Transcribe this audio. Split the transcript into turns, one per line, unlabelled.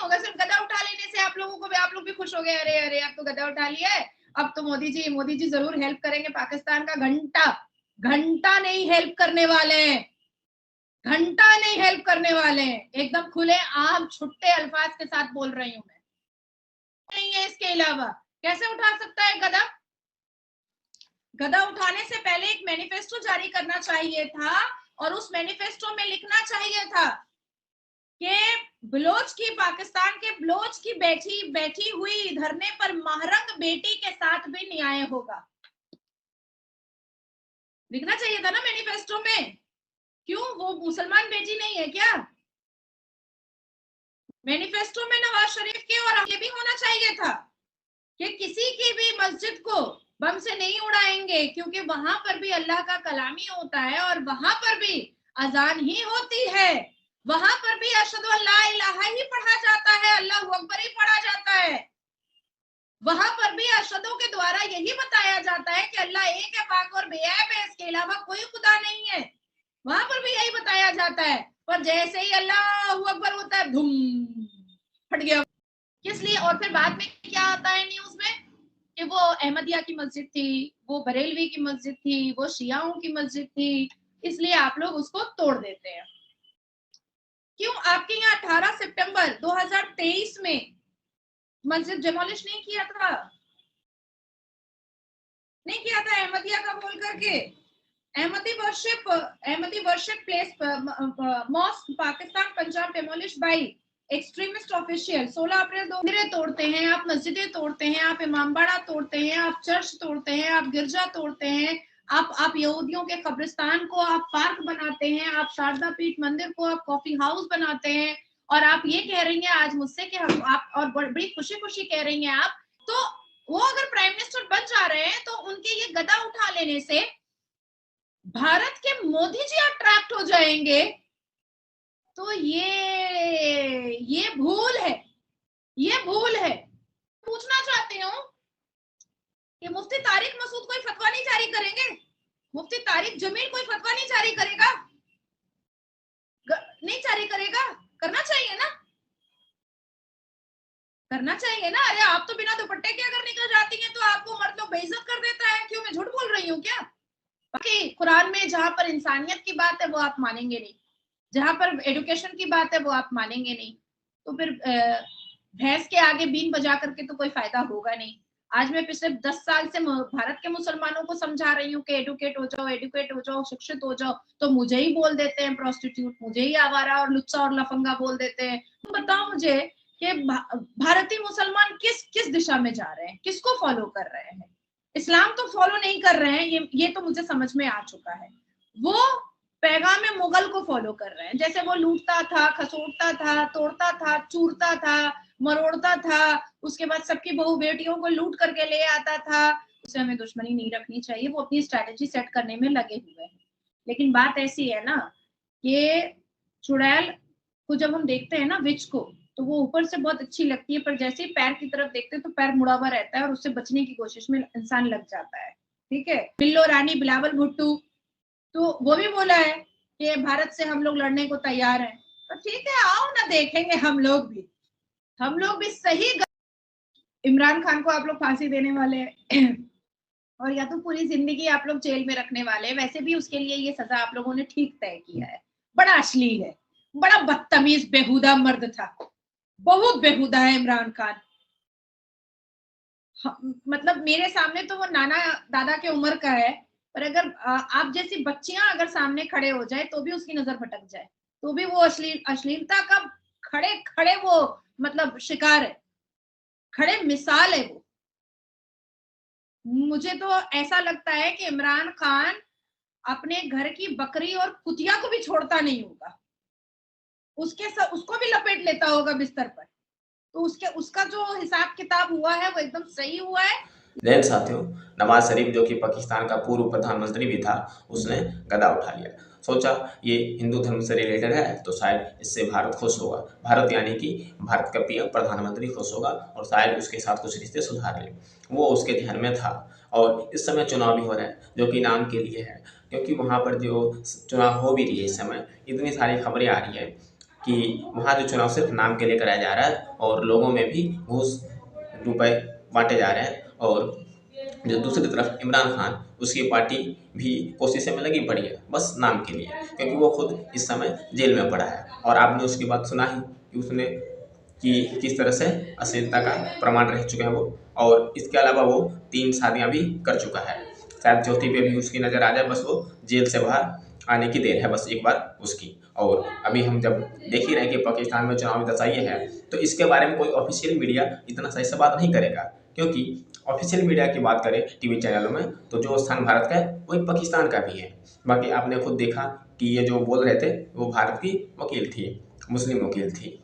होगा, सिर्फ गदा उठा लेने से आप लोगों को भी, आप लोग भी खुश हो गए, अरे अरे अब तो गदा उठा लिया है, अब तो मोदी जी जरूर हेल्प करेंगे। पाकिस्तान का घंटा घंटा नहीं हेल्प करने वाले हैं, घंटा नहीं हेल्प करने वाले हैं, एकदम खुले आम छुट्टे अल्फाज के साथ बोल रही हूं मैं, नहीं है इसके अलावा। कैसे उठा सकता है गदा? गदा उठाने से पहले एक मैनिफेस्टो जारी करना चाहिए था, और उस मैनिफेस्टो में लिखना चाहिए था कि बलोच की, पाकिस्तान के बलोच की बैठी हुई धरने पर महरंग बेटी के साथ भी न्याय होगा, लिखना चाहिए था ना मैनिफेस्टो में। क्यों, वो मुसलमान बेटी नहीं है क्या? मैनिफेस्टो में नवाज शरीफ के और ये भी होना चाहिए था कि किसी की भी मस्जिद को बम से नहीं उड़ाएंगे, क्योंकि वहां पर भी अल्लाह का कलामी होता है, और वहां पर भी अजान ही होती है, वहां पर भी अशहदु अल्ला इलाहा ही पढ़ा जाता है, अल्लाह अकबर ही पढ़ा जाता है, वहां पर भी अरशदों के द्वारा यही बताया जाता है कि अल्लाह एक है, पाक और बेऐब है, इसके अलावा कोई खुदा नहीं है, वहां पर भी यही बताया जाता है। पर जैसे ही अल्लाह अकबर होता है, धूम, फट गया। किस लिए? और फिर बाद में क्या आता है न्यूज में कि वो अहमदिया की मस्जिद थी, वो बरेलवी की मस्जिद थी, वो शियाओं की मस्जिद थी, इसलिए आप लोग उसको तोड़ देते हैं। क्यों आपके यहाँ 18 सितंबर 2023 में मस्जिद डिमोलिश नहीं किया था? नहीं किया था अहमदिया का बोल करके? Ahmadi worship place mosque Pakistan Punjab demolish by extremist official. 16 April 2 मंदिरें तोड़ते हैं आप, मस्जिदें तोड़ते हैं आप, इमामबाड़ा तोड़ते हैं आप, चर्च तोड़ते हैं आप, गिरजा तोड़ते हैं आप यहूदियों के कब्रिस्तान को आप पार्क बनाते हैं, आप शारदा पीठ मंदिर को आप कॉफी हाउस बनाते हैं, और आप ये कह रही हैं आज मुझसे कि हम आप, और बड़ी खुशी खुशी कह रही हैं आप, तो वो अगर प्राइम मिनिस्टर बन जा रहे हैं तो उनके ये गदा उठा लेने से भारत के मोदी जी अट्रैक्ट हो जाएंगे, तो ये भूल है, ये भूल है। पूछना चाहती हूँ कि मुफ्ती तारिक मसूद कोई फतवा नहीं जारी करेंगे? मुफ्ती तारिक जमील कोई फतवा नहीं जारी करेगा? नहीं जारी करेगा? करना चाहिए ना, करना चाहिए ना। अरे आप तो बिना दुपट्टे के अगर निकल जाती हैं तो आपको मर्द लोग बेइज्जत कर देता है। क्यों, मैं झूठ बोल रही हूँ क्या? बाकी कुरान में जहां पर इंसानियत की बात है वो आप मानेंगे नहीं, जहां पर एजुकेशन की बात है वो आप मानेंगे नहीं, तो फिर भैंस के आगे बीन बजा करके तो कोई फायदा होगा नहीं। आज मैं पिछले 10 साल से भारत के मुसलमानों को समझा रही हूँ कि एडुकेट हो जाओ, एडुकेट हो जाओ, शिक्षित हो जाओ, तो मुझे ही बोल देते हैं प्रोस्टिट्यूट, मुझे ही आवारा और लुच्चा और लफंगा बोल देते हैं। तुम बताओ मुझे कि भारतीय मुसलमान किस किस दिशा में जा रहे हैं, किसको फॉलो कर रहे हैं? इस्लाम तो फॉलो नहीं कर रहे हैं, ये तो मुझे समझ में आ चुका है। वो पैगाम मुगल को फॉलो कर रहे हैं, जैसे वो लूटता था, खसोटता था, तोड़ता था, चूरता था, मरोड़ता था, उसके बाद सबकी बहू बेटियों को लूट करके ले आता था। उसे हमें दुश्मनी नहीं रखनी चाहिए, वो अपनी स्ट्रैटेजी सेट करने में लगे हुए हैं। लेकिन बात ऐसी है ना कि चुड़ैल को जब हम देखते हैं ना, विच को, तो वो ऊपर से बहुत अच्छी लगती है, पर जैसे ही पैर की तरफ देखते हैं तो पैर मुड़ा हुआ रहता है और उससे बचने की कोशिश में इंसान लग जाता है। ठीक है, बिल्लो रानी बिलावल भुट्टो, तो वो भी बोला है कि भारत से हम लोग लड़ने को तैयार हैं। तो ठीक है, आओ ना, देखेंगे हम लोग भी सही। इमरान खान को आप लोग फांसी देने वाले हैं और या तो पूरी जिंदगी आप लोग जेल में रखने वाले हैं। वैसे भी उसके लिए ये सजा आप लोगों ने ठीक तय किया है। बड़ा अश्लील है, बड़ा बदतमीज बेहुदा मर्द था, बहुत बेहुदा है इमरान खान। मतलब मेरे सामने तो वो नाना दादा के उम्र का है, पर अगर आप जैसी बच्चियां अगर सामने खड़े हो जाए तो भी उसकी नजर भटक जाए, तो भी वो अश्लीलता का खड़े खड़े वो मतलब शिकार है, खड़े मिसाल है वो। मुझे तो ऐसा लगता है कि इमरान खान अपने घर की बकरी और कुतिया को भी छोड़ता नहीं होगा, उसको भी लपेट लेता होगा बिस्तर पर। तो उसका जो हिसाब किताब हुआ है वो एकदम सही हुआ है।
जैन साथियों, नवाज शरीफ जो कि पाकिस्तान का पूर्व प्रधानमंत्री भी था, उसने गदा उठा लिया। सोचा ये हिंदू धर्म से रिलेटेड है तो शायद इससे भारत खुश होगा, भारत यानी कि भारत का पीएम प्रधानमंत्री खुश होगा और शायद उसके साथ कुछ रिश्ते सुधार ले। वो उसके ध्यान में था। और इस समय चुनाव भी हो रहा है जो कि नाम के लिए है, क्योंकि वहाँ पर जो चुनाव हो भी रही है इस समय, इतनी सारी खबरें आ रही है कि वहाँ जो चुनाव सिर्फ नाम के लिए कराया जा रहा है और लोगों में भी घूस रुपए बांटे जा रहे हैं। और जो दूसरी तरफ इमरान खान, उसकी पार्टी भी कोशिशें में लगी पड़ी है बस नाम के लिए, क्योंकि वो खुद इस समय जेल में पड़ा है। और आपने उसकी बात सुना ही कि उसने कि किस तरह से अश्लीलता का प्रमाण रह चुके हैं वो। और इसके अलावा वो 3 शादियां भी कर चुका है। शायद चौथी पे भी उसकी नज़र आ जाए, बस वो जेल से बाहर आने की देर है बस एक बार उसकी। और अभी हम जब देख ही रहे हैं कि पाकिस्तान में चुनावी दशा ये है, तो इसके बारे में कोई ऑफिशियल मीडिया इतना सही से बात नहीं करेगा, क्योंकि ऑफिशियल मीडिया की बात करें टीवी चैनलों में तो जो स्थान भारत का है वही पाकिस्तान का भी है। बाकी आपने खुद देखा कि ये जो बोल रहे थे वो भारत की वकील थी, मुस्लिम वकील थी।